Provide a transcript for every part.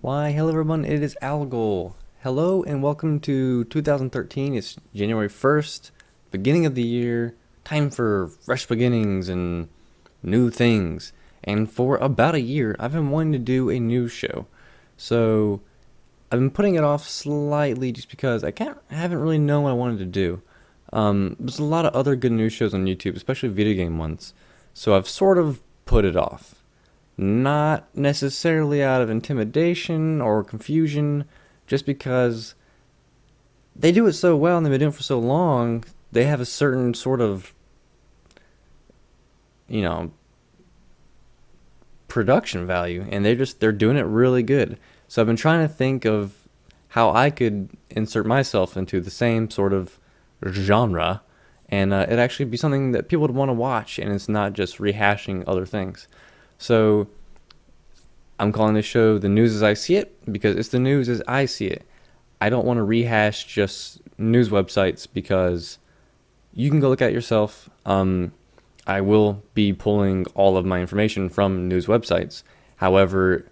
Why, hello everyone, it is Algol. Hello and welcome to 2013. It's January 1st, beginning of the year, time for fresh beginnings and new things. And for about a year, I've been wanting to do a news show. So I've been putting it off slightly just because I haven't really known what I wanted to do. There's a lot of other good news shows on YouTube, especially video game ones. So I've sort of put it off. Not necessarily out of intimidation or confusion, just because they do it so well and they've been doing it for so long, they have a certain sort of, you know, production value, and they're doing it really good. So I've been trying to think of how I could insert myself into the same sort of genre, and it actually be something that people would want to watch, and it's not just rehashing other things. So I'm calling this show The News as I See It because it's the news as I see it. I don't want to rehash just news websites because you can go look at it yourself. I will be pulling all of my information from news websites. However,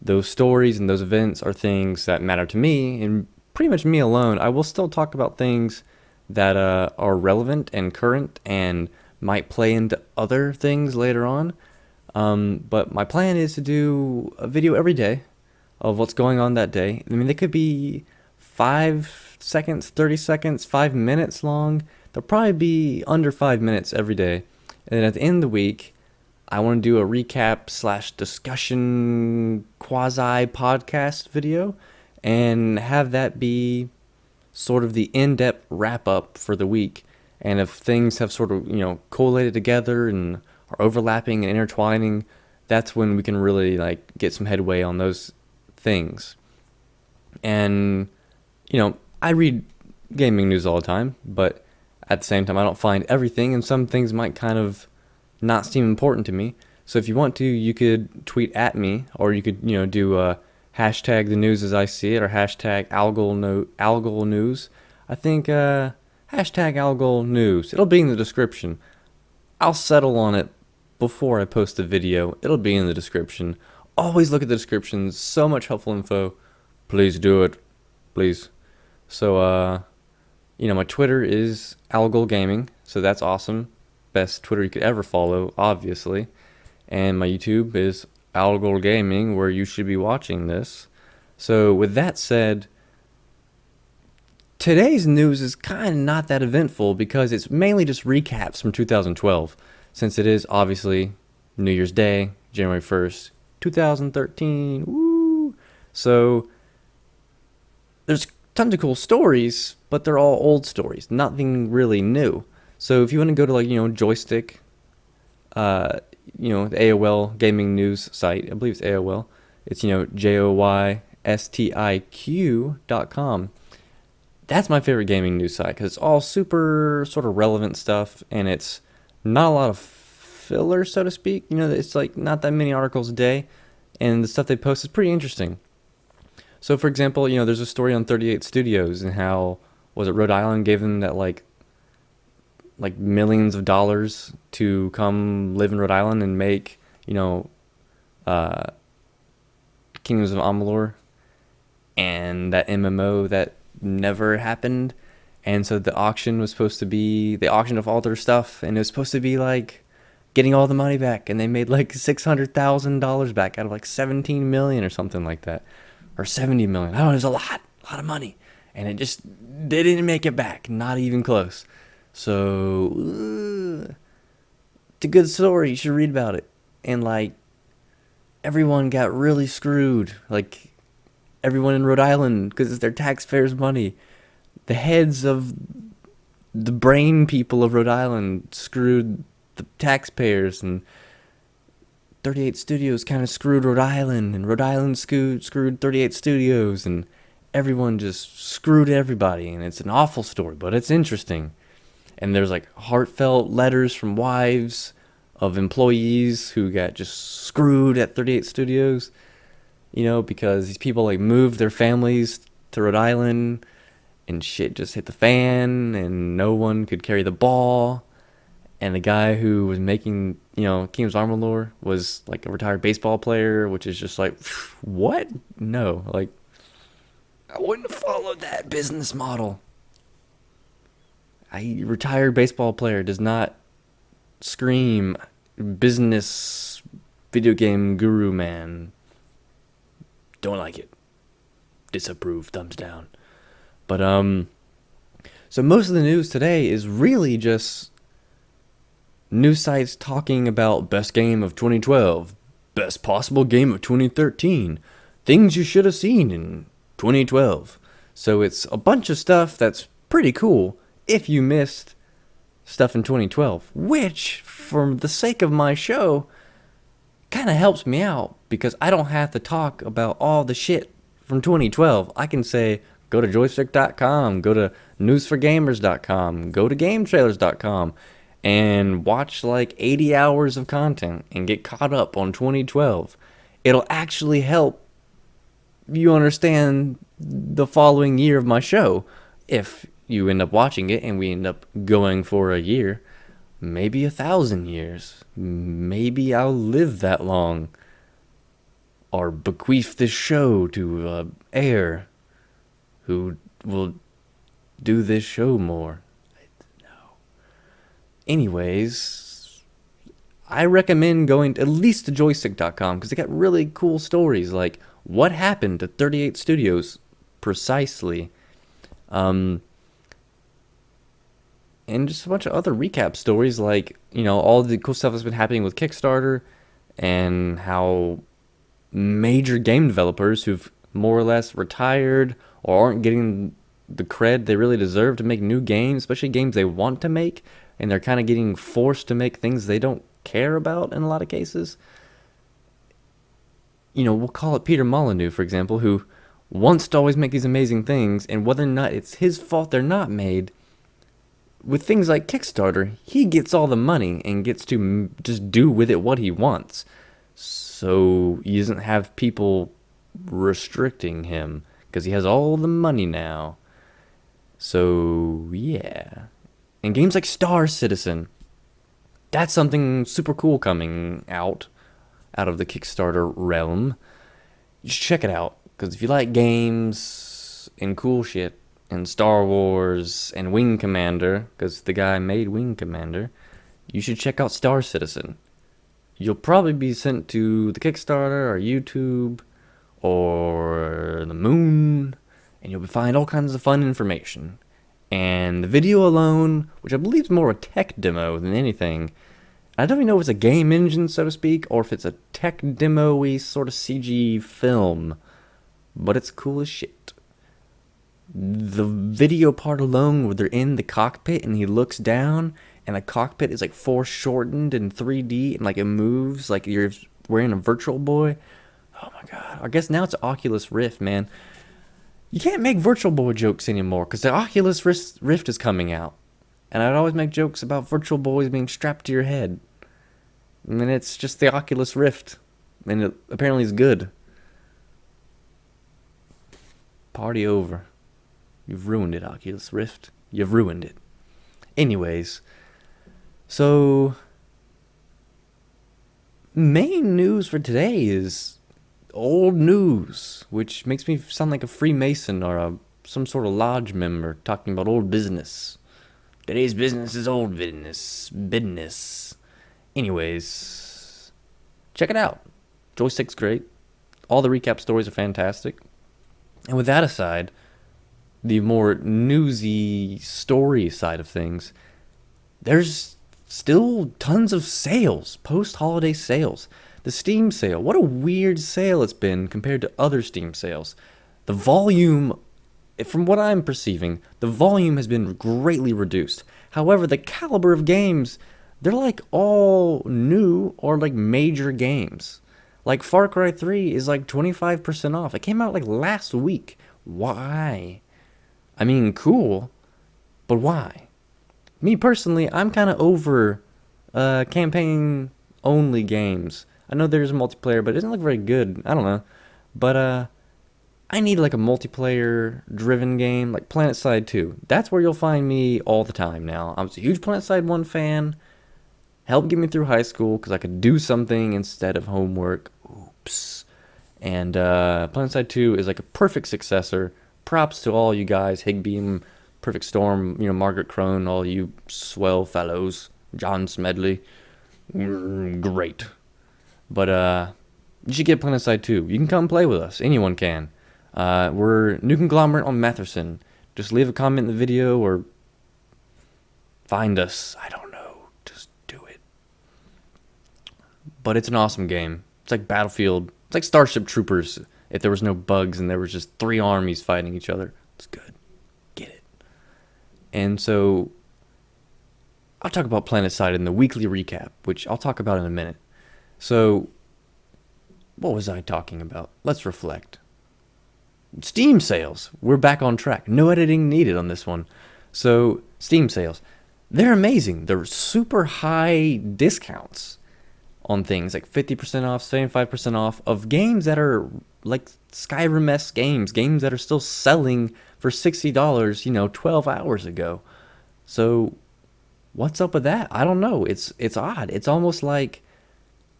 those stories and those events are things that matter to me and pretty much me alone. I will still talk about things that are relevant and current and might play into other things later on. But my plan is to do a video every day of what's going on that day. I mean, they could be 5 seconds, 30 seconds, 5 minutes long. They'll probably be under 5 minutes every day. And then at the end of the week, I want to do a recap slash discussion quasi podcast video and have that be sort of the in-depth wrap up for the week. And if things have sort of, collated together and are overlapping and intertwining, that's when we can really get some headway on those things. And I read gaming news all the time, but at the same time I don't find everything, and some things might kind of not seem important to me. So if you want to, you could tweet at me, or you could do a hashtag the news as I see it, or hashtag Algol news. I think hashtag Algol news. It'll be in the description. I'll settle on it before I post the video. It'll be in the description. Always look at the descriptions. So much helpful info. Please do it. Please. So, my Twitter is Algol Gaming. So that's awesome. Best Twitter you could ever follow, obviously. And my YouTube is Algol Gaming, where you should be watching this. So with that said, today's news is kind of not that eventful because it's mainly just recaps from 2012, since it is obviously New Year's Day, January 1st, 2013. Woo! So there's tons of cool stories, but they're all old stories, nothing really new. So if you want to go to Joystiq, the AOL gaming news site, I believe it's AOL. It's joystiq.com. That's my favorite gaming news site because it's all super sort of relevant stuff, and it's not a lot of filler, so to speak. It's not that many articles a day, and the stuff they post is pretty interesting. So for example, there's a story on 38 Studios and how Rhode Island gave them that like millions of dollars to come live in Rhode Island and make Kingdoms of Amalur and that MMO that never happened. And so the auction was supposed to be, they auctioned off all their stuff, and it was supposed to be getting all the money back, and they made $600,000 back out of 17 million or something like that, or 70 million. I don't know, it was a lot of money, and they didn't make it back, not even close. So it's a good story. You should read about it. And everyone got really screwed. Everyone in Rhode Island, because it's their taxpayers' money. The heads of the brain people of Rhode Island screwed the taxpayers, and 38 Studios kind of screwed Rhode Island, and Rhode Island screwed 38 Studios, and everyone just screwed everybody. And it's an awful story, but it's interesting. And there's heartfelt letters from wives of employees who got just screwed at 38 Studios, because these people moved their families to Rhode Island, and shit just hit the fan, and no one could carry the ball, and the guy who was making, Kingdoms Armor lore was like a retired baseball player, which is just like, what? No, like, I wouldn't have followed that business model. A retired baseball player does not scream business video game guru man. Don't like it. Disapprove, thumbs down. But so most of the news today is really just news sites talking about best game of 2012, best possible game of 2013, things you should have seen in 2012. So it's a bunch of stuff that's pretty cool if you missed stuff in 2012, which, for the sake of my show, kind of helps me out because I don't have to talk about all the shit from 2012. I can say, go to joystiq.com, go to newsforgamers.com, go to GameTrailers.com, and watch like 80 hours of content and get caught up on 2012. It'll actually help you understand the following year of my show. If you end up watching it and we end up going for a year, maybe 1,000 years. Maybe I'll live that long. Or bequeath this show to heir who will do this show more. No. Anyways, I recommend going to, at least to joystiq.com because they got really cool stories like what happened to 38 Studios precisely. And just a bunch of other recap stories like, all the cool stuff that's been happening with Kickstarter and how major game developers who've more or less retired or aren't getting the cred they really deserve to make new games, especially games they want to make, and they're kind of getting forced to make things they don't care about in a lot of cases. We'll call it Peter Molyneux, for example, who wants to always make these amazing things, and whether or not it's his fault they're not made, with things like Kickstarter, he gets all the money and gets to just do with it what he wants. So he doesn't have people restricting him because he has all the money now. So, yeah. And games like Star Citizen, that's something super cool coming out of the Kickstarter realm. You should check it out because if you like games and cool shit, and Star Wars and Wing Commander, because the guy made Wing Commander, you should check out Star Citizen. You'll probably be sent to the Kickstarter or YouTube or the moon, and you'll find all kinds of fun information. And the video alone, which I believe is more a tech demo than anything, I don't even know if it's a game engine, so to speak, or if it's a tech demo-y sort of CG film, but it's cool as shit. The video part alone where they're in the cockpit and he looks down and the cockpit is like foreshortened in 3D and like it moves like you're wearing a Virtual Boy. Oh my god. I guess now it's Oculus Rift, man. You can't make Virtual Boy jokes anymore because the Oculus Rift is coming out. And I'd always make jokes about Virtual Boys being strapped to your head. And then it's just the Oculus Rift. And it apparently is good. Party over. You've ruined it, Oculus Rift. You've ruined it. Anyways, so main news for today is old news, which makes me sound like a Freemason or some sort of lodge member talking about old business. Today's business is old business. Business. Anyways, check it out. Joystiq's great. All the recap stories are fantastic. And with that aside, the more newsy story side of things, there's still tons of sales, post-holiday sales. The Steam sale, what a weird sale it's been compared to other Steam sales. The volume, from what I'm perceiving, the volume has been greatly reduced. However, the caliber of games, they're like all new or like major games. Like Far Cry 3 is like 25% off. It came out like last week. Why? I mean, cool, but why? Me personally, I'm kind of over campaign-only games. I know there's a multiplayer, but it doesn't look very good. I don't know. But I need like a multiplayer-driven game, like PlanetSide 2. That's where you'll find me all the time now. I was a huge PlanetSide 1 fan, Helped get me through high school because I could do something instead of homework. Oops. And PlanetSide 2 is like a perfect successor. Props to all you guys, Higbeam, Perfect Storm, Margaret Crone, all you swell fellows, John Smedley. Great. But you should get PlanetSide 2. You can come play with us. Anyone can. We're New Conglomerate on Matherson. Just leave a comment in the video or find us. I don't know. Just do it. But it's an awesome game. It's like Battlefield. It's like Starship Troopers if there was no bugs and there was just 3 armies fighting each other. It's good. Get it. And so I'll talk about PlanetSide in the weekly recap, which I'll talk about in a minute. So what was I talking about? Let's reflect. Steam sales. We're back on track. No editing needed on this one. So Steam sales. They're amazing. They're super high discounts on things like 50% off, 75% off of games that are like Skyrim-esque games that are still selling for $60, 12 hours ago. So what's up with that? I don't know. It's odd. It's almost like,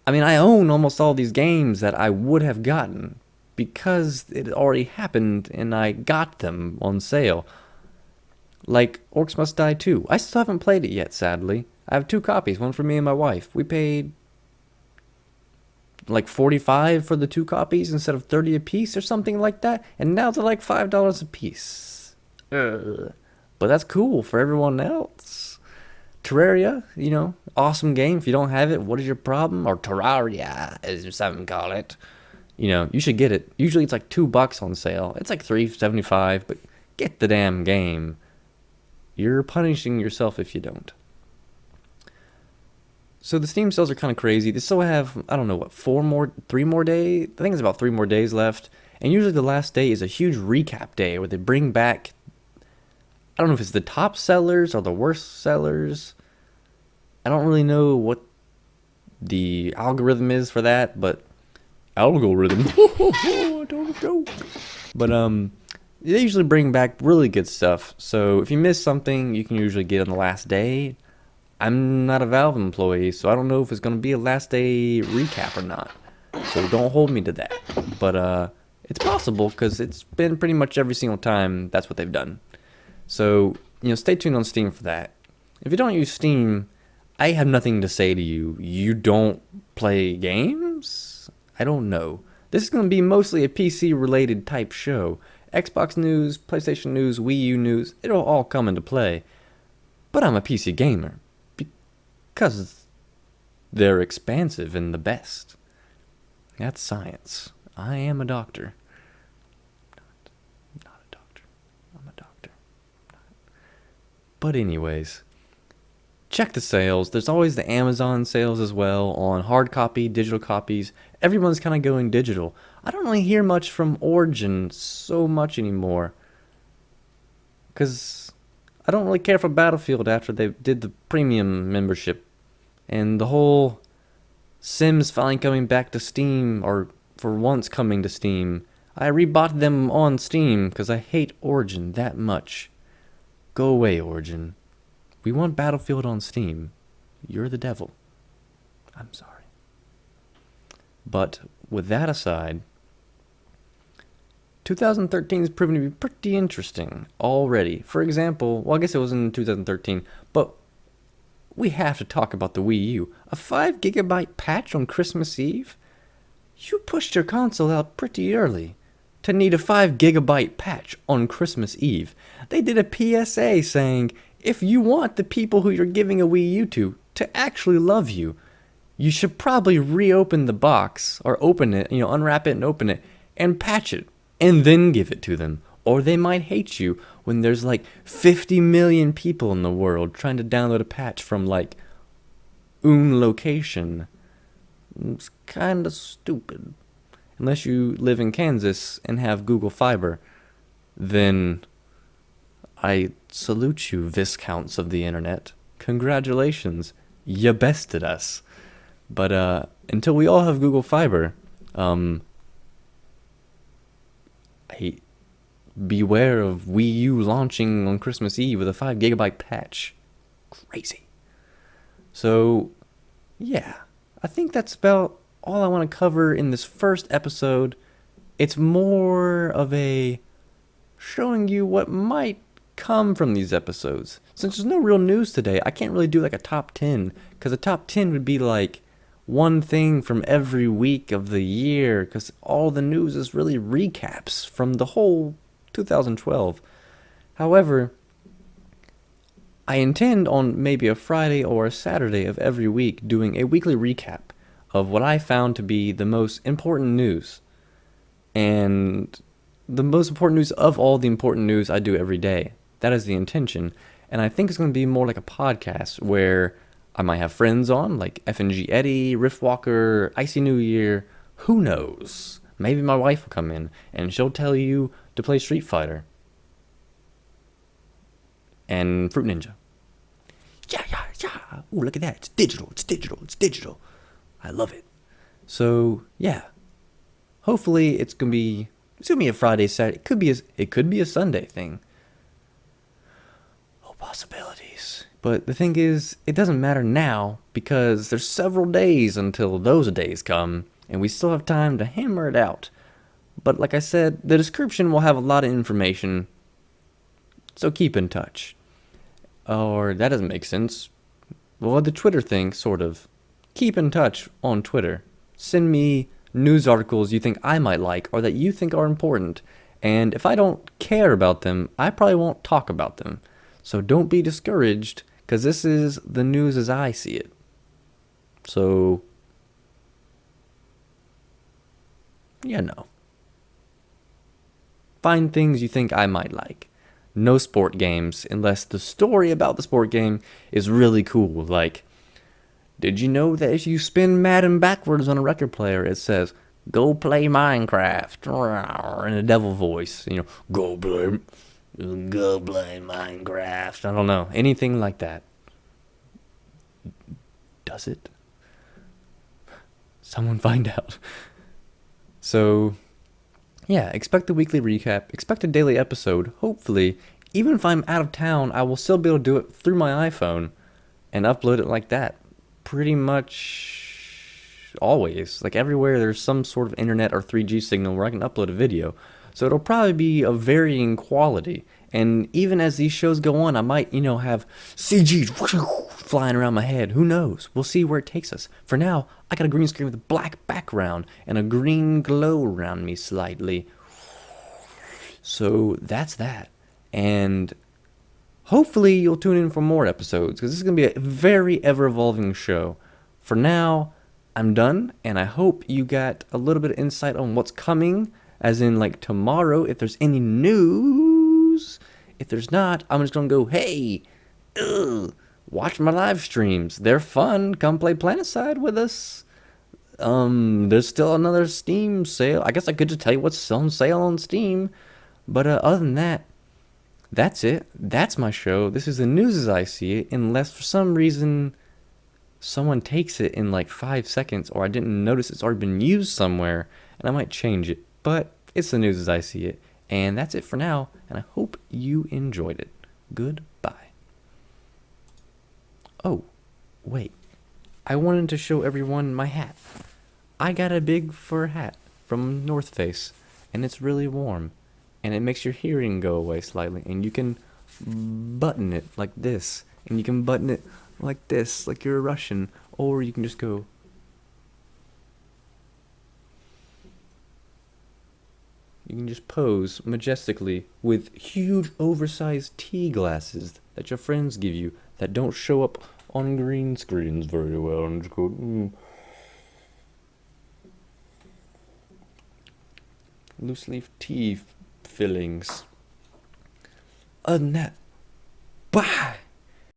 I own almost all these games that I would have gotten because it already happened and I got them on sale. Like Orcs Must Die 2. I still haven't played it yet, sadly. I have 2 copies, one for me and my wife. We paid like $45 for the 2 copies instead of $30 a piece or something like that, and now they're like $5 a piece. But that's cool for everyone else. Terraria, awesome game. If you don't have it, what is your problem? Or Terraria, as some call it. You should get it. Usually it's like $2 on sale. It's like $3.75, but get the damn game. You're punishing yourself if you don't. So the Steam sales are kind of crazy. They still have, I don't know, 3 more days? I think it's about 3 more days left. And usually the last day is a huge recap day where they bring back, I don't know if it's the top sellers or the worst sellers. I don't really know what the algorithm is for that, but algorithm. I don't know. But they usually bring back really good stuff. So if you miss something, you can usually get on the last day. I'm not a Valve employee, so I don't know if it's going to be a last day recap or not. So don't hold me to that. But it's possible because it's been pretty much every single time that's what they've done. So, stay tuned on Steam for that. If you don't use Steam, I have nothing to say to you. You don't play games? I don't know. This is going to be mostly a PC-related type show. Xbox news, PlayStation news, Wii U news, it'll all come into play. But I'm a PC gamer. Because they're expansive and the best. That's science. I am a doctor. Not a doctor. I'm a doctor. But anyways, check the sales. There's always the Amazon sales as well on hard copy, digital copies. Everyone's kind of going digital. I don't really hear much from Origin so much anymore. Because I don't really care for Battlefield after they did the premium membership. And the whole Sims finally coming back to Steam, or for once coming to Steam. I rebought them on Steam because I hate Origin that much. Go away, Origin. We want Battlefield on Steam. You're the devil. I'm sorry. But with that aside, 2013 has proven to be pretty interesting already. For example, well, I guess it was in 2013, but we have to talk about the Wii U. A 5 GB patch on Christmas Eve? You pushed your console out pretty early to need a 5 GB patch on Christmas Eve. They did a PSA saying, if you want the people who you're giving a Wii U to actually love you, you should probably reopen the box, or open it, unwrap it and open it, and patch it, and then give it to them. Or they might hate you when there's like 50 million people in the world trying to download a patch from like location. It's kind of stupid. Unless you live in Kansas and have Google Fiber, then I salute you, Viscounts of the internet. Congratulations, you bested us. But until we all have Google Fiber, beware of Wii U launching on Christmas Eve with a 5 GB patch. Crazy. So yeah, I think that's about all I want to cover in this first episode. It's more of a showing you what might come from these episodes. Since there's no real news today, I can't really do like a top 10, because a top 10 would be like one thing from every week of the year, because all the news is really recaps from the whole 2012. However, I intend on maybe a Friday or a Saturday of every week doing a weekly recap of what I found to be the most important news. And the most important news of all the important news I do every day. That is the intention. And I think it's going to be more like a podcast where I might have friends on, like FNG Eddie, Riff Walker, Icy New Year. Who knows? Maybe my wife will come in and she'll tell you to play Street Fighter and Fruit Ninja. Yeah, yeah, yeah. Ooh, look at that. It's digital. It's digital. It's digital. I love it. So, yeah. Hopefully it's gonna be a Friday, Saturday. It could be a Sunday thing. Oh, possibilities. But the thing is, it doesn't matter now because there's several days until those days come, and we still have time to hammer it out. But like I said, the description will have a lot of information, so keep in touch. Or that doesn't make sense. Well, the Twitter thing, sort of. Keep in touch on Twitter. Send me news articles you think I might like or that you think are important. And if I don't care about them, I probably won't talk about them. So don't be discouraged, because this is the news as I see it. So, find things you think I might like. No sport games, unless the story about the sport game is really cool. Like, did you know that if you spin Madden backwards on a record player, it says, "Go play Minecraft," in a devil voice. Go play Minecraft. I don't know. Anything like that. Does it? Someone find out. So, yeah, expect a weekly recap. Expect a daily episode. Hopefully, even if I'm out of town, I will still be able to do it through my iPhone and upload it like that. Pretty much always. Like everywhere there's some sort of internet or 3G signal where I can upload a video. So it'll probably be of varying quality. And even as these shows go on, I might, have CG flying around my head. Who knows? We'll see where it takes us. For now, I got a green screen with a black background and a green glow around me slightly. So that's that. And hopefully you'll tune in for more episodes, because this is going to be a very ever-evolving show. For now, I'm done, and I hope you got a little bit of insight on what's coming, as in, like, tomorrow, if there's any news. If there's not, I'm just going to go, hey, watch my live streams. They're fun. Come play Planetside with us. There's still another Steam sale. I guess I could just tell you what's on sale on Steam. But other than that, that's it. That's my show. This is the news as I see it, unless for some reason someone takes it in like 5 seconds, or I didn't notice it's already been used somewhere, and I might change it. But it's the news as I see it. And that's it for now, and I hope you enjoyed it. Goodbye. Oh, wait. I wanted to show everyone my hat. I got a big fur hat from North Face, and it's really warm. And it makes your hearing go away slightly, and you can button it like this, and you can button it like this, like you're a Russian, or you can just go. You can just pose majestically with huge oversized tea glasses that your friends give you that don't show up on green screens very well, and just go, loose leaf tea fillings. Other than that, bye!